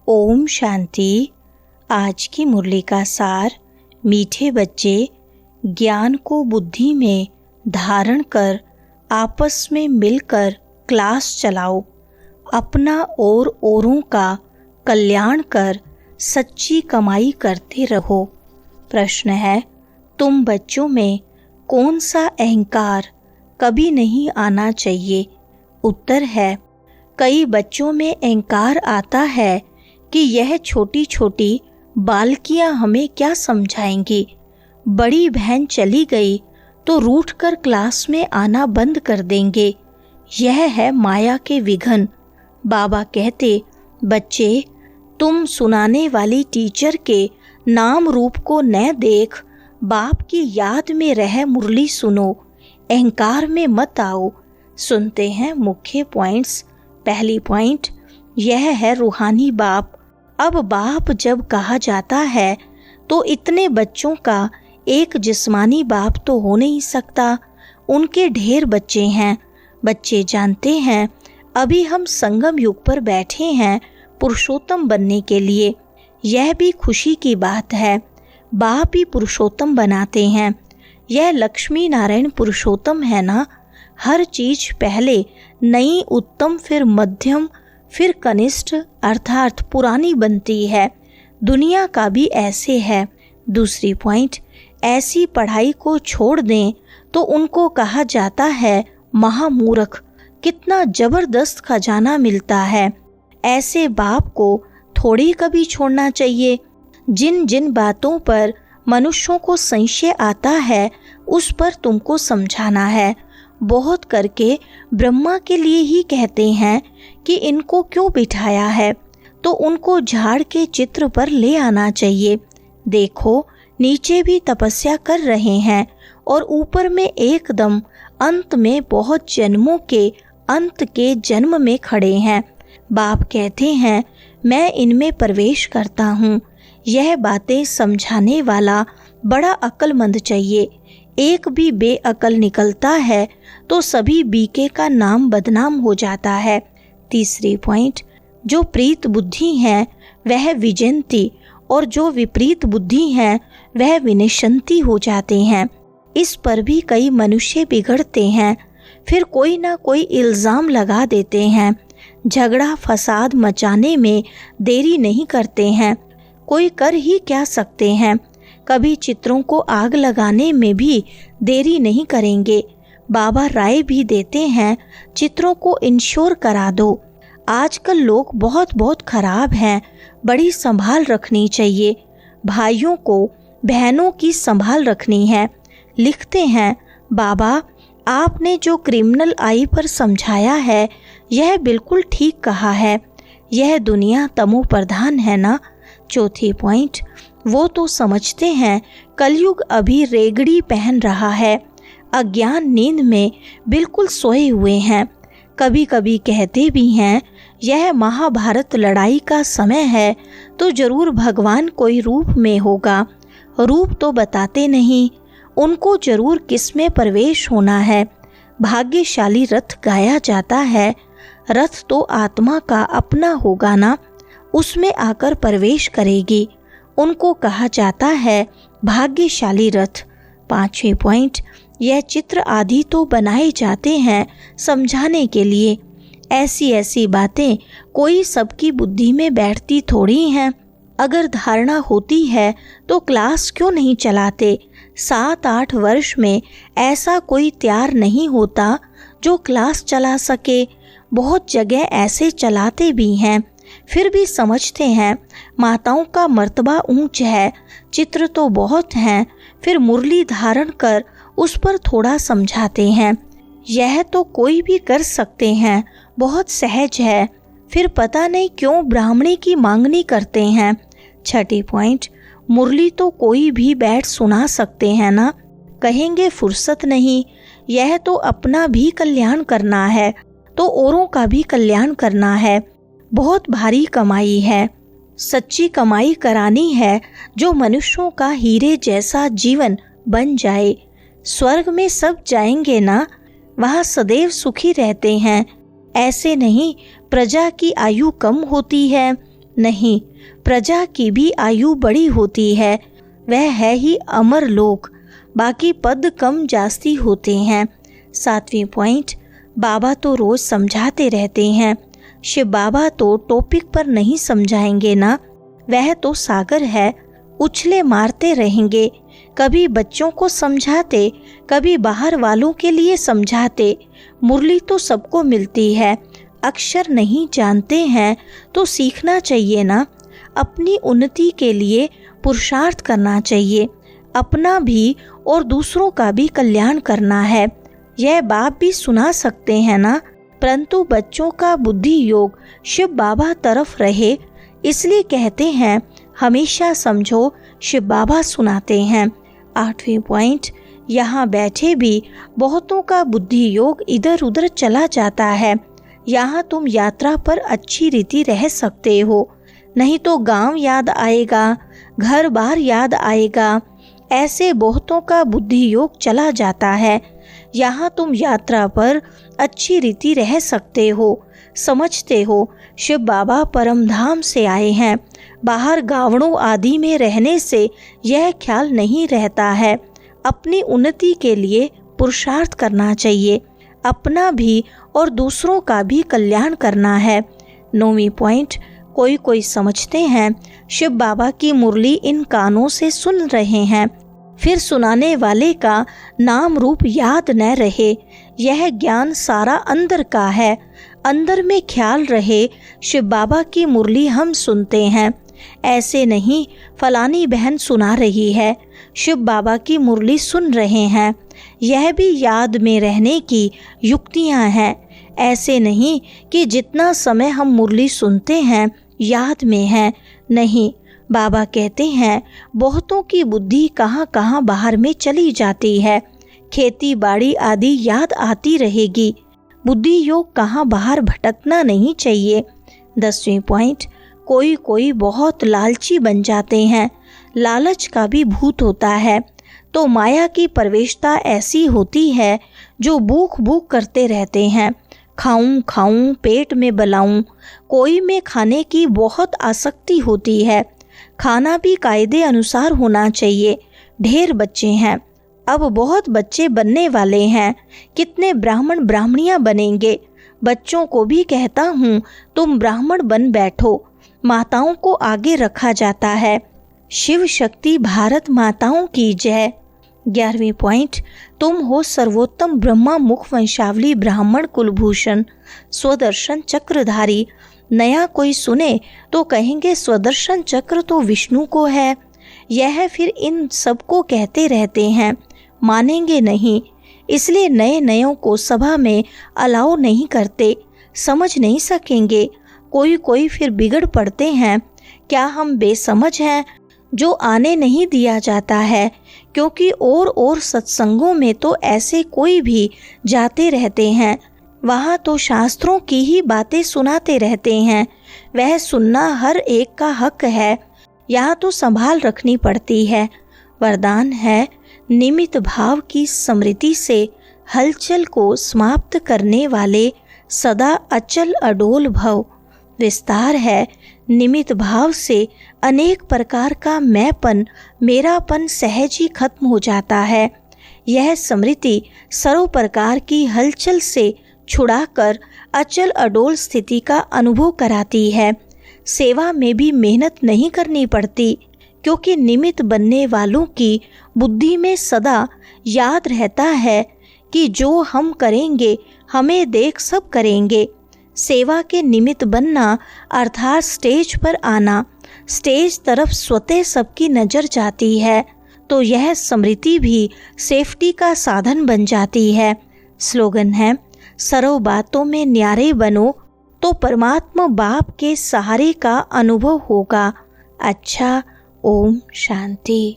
ओम शांति। आज की मुरली का सार। मीठे बच्चे, ज्ञान को बुद्धि में धारण कर आपस में मिलकर क्लास चलाओ। अपना और औरों का कल्याण कर सच्ची कमाई करते रहो। प्रश्न है, तुम बच्चों में कौन सा अहंकार कभी नहीं आना चाहिए? उत्तर है, कई बच्चों में अहंकार आता है कि यह छोटी छोटी बालकियां हमें क्या समझाएंगी। बड़ी बहन चली गई तो रूठकर क्लास में आना बंद कर देंगे। यह है माया के विघन। बाबा कहते, बच्चे, तुम सुनाने वाली टीचर के नाम रूप को न देख, बाप की याद में रह मुरली सुनो, अहंकार में मत आओ। सुनते हैं मुख्य पॉइंट्स। पहली पॉइंट यह है रूहानी बाप। अब बाप जब कहा जाता है तो इतने बच्चों का एक जिस्मानी बाप तो हो नहीं सकता। उनके ढेर बच्चे हैं। बच्चे जानते हैं अभी हम संगम युग पर बैठे हैं पुरुषोत्तम बनने के लिए। यह भी खुशी की बात है, बाप ही पुरुषोत्तम बनाते हैं। यह लक्ष्मी नारायण पुरुषोत्तम है ना। हर चीज पहले नई, उत्तम, फिर मध्यम, फिर कनिष्ठ अर्थात पुरानी बनती है। दुनिया का भी ऐसे है। दूसरी पॉइंट, ऐसी पढ़ाई को छोड़ दें तो उनको कहा जाता है महामूर्ख। कितना जबरदस्त खजाना मिलता है। ऐसे बाप को थोड़ी कभी छोड़ना चाहिए। जिन जिन बातों पर मनुष्यों को संशय आता है उस पर तुमको समझाना है। बहुत करके ब्रह्मा के लिए ही कहते हैं कि इनको क्यों बिठाया है, तो उनको झाड़ के चित्र पर ले आना चाहिए। देखो, नीचे भी तपस्या कर रहे हैं और ऊपर में एकदम अंत में बहुत जन्मों के अंत के जन्म में खड़े हैं। बाप कहते हैं, मैं इनमें प्रवेश करता हूँ। यह बातें समझाने वाला बड़ा अक्लमंद चाहिए। एक भी बेअकल निकलता है तो सभी बीके का नाम बदनाम हो जाता है। तीसरी पॉइंट, जो प्रीत बुद्धि है वह विजयंती और जो विपरीत बुद्धि है वह विनशंती हो जाते हैं। इस पर भी कई मनुष्य बिगड़ते हैं। फिर कोई ना कोई इल्ज़ाम लगा देते हैं। झगड़ा फसाद मचाने में देरी नहीं करते हैं। कोई कर ही क्या सकते हैं। कभी चित्रों को आग लगाने में भी देरी नहीं करेंगे। बाबा राय भी देते हैं, चित्रों को इंश्योर करा दो। आजकल लोग बहुत बहुत खराब हैं, बड़ी संभाल रखनी चाहिए। भाइयों को बहनों की संभाल रखनी है। लिखते हैं, बाबा आपने जो क्रिमिनल आई पर समझाया है यह बिल्कुल ठीक कहा है। यह दुनिया तमो प्रधान है ना। चौथी पॉइंट, वो तो समझते हैं कलयुग अभी रेगड़ी पहन रहा है। अज्ञान नींद में बिल्कुल सोए हुए हैं। कभी कभी कहते भी हैं, यह महाभारत लड़ाई का समय है तो जरूर भगवान कोई रूप में होगा। रूप तो बताते नहीं। उनको जरूर किस में प्रवेश होना है। भाग्यशाली रथ गाया जाता है। रथ तो आत्मा का अपना होगा ना, उसमें आकर प्रवेश करेगी। उनको कहा जाता है भाग्यशाली रथ। पांचवी पॉइंट, यह चित्र आदि तो बनाए जाते हैं समझाने के लिए। ऐसी ऐसी बातें कोई सबकी बुद्धि में बैठती थोड़ी हैं। अगर धारणा होती है तो क्लास क्यों नहीं चलाते? 7-8 वर्ष में ऐसा कोई तैयार नहीं होता जो क्लास चला सके। बहुत जगह ऐसे चलाते भी हैं, फिर भी समझते हैं माताओं का मर्तबा ऊंच है, चित्र तो बहुत हैं, फिर मुरली धारण कर उस पर थोड़ा समझाते हैं। यह तो कोई भी कर सकते हैं, बहुत सहज है। फिर पता नहीं क्यों ब्राह्मणी की मांगनी करते हैं। छठी पॉइंट, मुरली तो कोई भी बैठ सुना सकते हैं ना। कहेंगे फुर्सत नहीं। यह तो अपना भी कल्याण करना है तो औरों का भी कल्याण करना है। बहुत भारी कमाई है। सच्ची कमाई करानी है जो मनुष्यों का हीरे जैसा जीवन बन जाए। स्वर्ग में सब जाएंगे ना, वहाँ सदैव सुखी रहते हैं। ऐसे नहीं प्रजा की आयु कम होती है, नहीं, प्रजा की भी आयु बड़ी होती है, वह है ही अमर लोक, बाकी पद कम जास्ती होते हैं। 7वां पॉइंट, बाबा तो रोज समझाते रहते हैं, शिव बाबा तो टॉपिक पर नहीं समझाएंगे ना, वह तो सागर है, उछले मारते रहेंगे। कभी बच्चों को समझाते, कभी बाहर वालों के लिए समझाते। मुरली तो सबको मिलती है, अक्षर नहीं जानते हैं तो सीखना चाहिए ना। अपनी उन्नति के लिए पुरुषार्थ करना चाहिए, अपना भी और दूसरों का भी कल्याण करना है। यह बाप भी सुना सकते हैं ना, परंतु बच्चों का बुद्धि योग शिव बाबा तरफ रहे, इसलिए कहते हैं हमेशा समझो शिव बाबा सुनाते हैं। 8वां पॉइंट, यहाँ बैठे भी बहुतों का बुद्धि योग इधर उधर चला जाता है। यहाँ तुम यात्रा पर अच्छी रीति रह सकते हो, नहीं तो गांव याद आएगा, घर बार याद आएगा, ऐसे बहुतों का बुद्धि योग चला जाता है। यहाँ तुम यात्रा पर अच्छी रीति रह सकते हो, समझते हो शिव बाबा परम धाम से आए हैं। बाहर गावड़ों आदि में रहने से यह ख्याल नहीं रहता है। अपनी उन्नति के लिए पुरुषार्थ करना चाहिए, अपना भी और दूसरों का भी कल्याण करना है। 9वां पॉइंट, कोई समझते हैं शिव बाबा की मुरली इन कानों से सुन रहे हैं, फिर सुनाने वाले का नाम रूप याद न रहे। यह ज्ञान सारा अंदर का है, अंदर में ख्याल रहे शिव बाबा की मुरली हम सुनते हैं, ऐसे नहीं फलानी बहन सुना रही है, शिव बाबा की मुरली सुन रहे हैं। यह भी याद में रहने की युक्तियां हैं, ऐसे नहीं कि जितना समय हम मुरली सुनते हैं याद में है, नहीं। बाबा कहते हैं बहुतों की बुद्धि कहाँ कहाँ बाहर में चली जाती है, खेती बाड़ी आदि याद आती रहेगी, बुद्धि योग कहाँ बाहर भटकना नहीं चाहिए। 10वां पॉइंट, कोई बहुत लालची बन जाते हैं, लालच का भी भूत होता है, तो माया की प्रवेशता ऐसी होती है जो भूख करते रहते हैं, खाऊं पेट में बलाऊं। कोई में खाने की बहुत आसक्ति होती है, खाना भी कायदे अनुसार होना चाहिए। ढेर बच्चे हैं, अब बहुत बच्चे बनने वाले हैं, कितने ब्राह्मण ब्राह्मणियां बनेंगे। बच्चों को भी कहता हूँ तुम ब्राह्मण बन बैठो, माताओं को आगे रखा जाता है। शिव शक्ति भारत माताओं की जय। 11वां पॉइंट, तुम हो सर्वोत्तम ब्रह्मा मुख वंशावली ब्राह्मण कुलभूषण स्वदर्शन चक्रधारी। नया कोई सुने तो कहेंगे स्वदर्शन चक्र तो विष्णु को है, यह फिर इन सबको कहते रहते हैं, मानेंगे नहीं, इसलिए नए को सभा में अलाउ नहीं करते, समझ नहीं सकेंगे। कोई फिर बिगड़ पड़ते हैं, क्या हम बेसमझ हैं जो आने नहीं दिया जाता है, क्योंकि और सत्संगों में तो ऐसे कोई भी जाते रहते हैं, वहाँ तो शास्त्रों की ही बातें सुनाते रहते हैं, वह सुनना हर एक का हक है, यहाँ तो संभाल रखनी पड़ती है। वरदान है निमित्त भाव की स्मृति से हलचल को समाप्त करने वाले सदा अचल अडोल भव। विस्तार है निमित्त भाव से अनेक प्रकार का मैंपन मेरापन सहज ही खत्म हो जाता है। यह स्मृति सर्व प्रकार की हलचल से छुड़ाकर अचल अडोल स्थिति का अनुभव कराती है। सेवा में भी मेहनत नहीं करनी पड़ती, क्योंकि निमित्त बनने वालों की बुद्धि में सदा याद रहता है कि जो हम करेंगे हमें देख सब करेंगे। सेवा के निमित्त बनना अर्थात स्टेज पर आना, स्टेज तरफ स्वतः सबकी नजर जाती है, तो यह स्मृति भी सेफ्टी का साधन बन जाती है। स्लोगन है सर्व बातों में न्यारे बनो तो परमात्मा बाप के सहारे का अनुभव होगा। अच्छा, ओम शांति।